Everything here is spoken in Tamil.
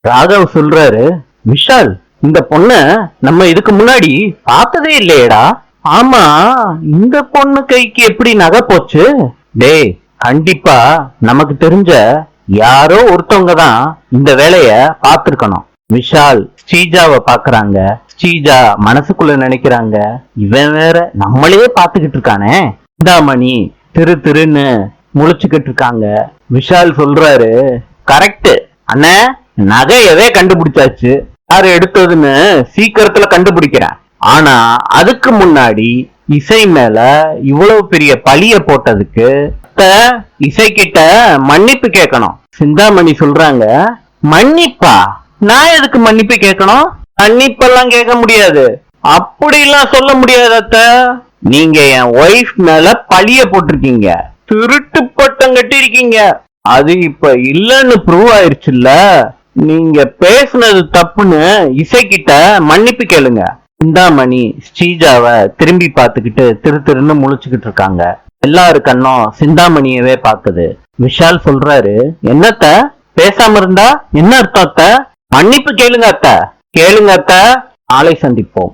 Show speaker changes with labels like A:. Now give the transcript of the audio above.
A: ராகவ் சொல்றாரு, விஷால் இந்த பொண்ண நம்ம இதுக்கு முன்னாடி பார்த்ததே இல்லையேடா. ஆமா, இந்த பொண்ணு கைக்கு எப்படி நகை போச்சு? டேய், கண்டிப்பா நமக்கு தெரிஞ்ச யாரோ ஒருத்தவங்க தான் இந்த வேலைய பார்த்திருக்கணும். விஷால் ஸ்ரீஜாவை பாக்குறாங்க. ஸ்ரீஜா மனசுக்குள்ள நினைக்கிறாங்க, இவன் வேற நம்மளையே பாத்துக்கிட்டு இருக்கானே. சிந்தாமணி திரு திருன்னு முழிச்சுக்கிட்டு இருக்காங்க. விஷால் சொல்றாரு, கரெக்ட் அண்ணே, நகையவே கண்டுபிடிச்சாச்சு. யாரு எடுத்ததுன்னு சீக்கிரத்துல கண்டுபிடிக்கிறேன். ஆனா அதுக்கு முன்னாடி இசை மேல இவ்வளவு பெரிய பழிய போட்டதுக்கு இசை கிட்ட மன்னிப்பு கேட்கணும். சிந்தாமணி சொல்றாங்க, மன்னிப்பா? நான் எதுக்கு மன்னிப்பு கேட்கணும்? மன்னிப்பெல்லாம் கேட்க முடியாது, அப்படிலாம் சொல்ல முடியாது அத்தை. நீங்க என் ஒய்ஃப் மேல பழிய போட்டிருக்கீங்க, திருட்டு பட்டம் கட்டிருக்கீங்க. அது இப்ப இல்லன்னு ப்ரூவ் ஆயிருச்சுல்ல. நீங்க பேசுனது தப்புன்னு இசைக்கிட்ட மன்னிப்பு கேளுங்க. சிந்தாமணி ஸ்ரீஜாவை திரும்பி பார்த்துக்கிட்டு திரு திருன்னு முழிச்சுக்கிட்டு இருக்காங்க. எல்லாரு கண்ணும் சிந்தாமணியவே பாக்குது. விஷால் சொல்றாரு, என்னத்த பேசாம இருந்தா என்ன அர்த்தம் அத்த? மன்னிப்பு கேளுங்க அத்த, கேளுங்க அத்த. நாளை சந்திப்போம்.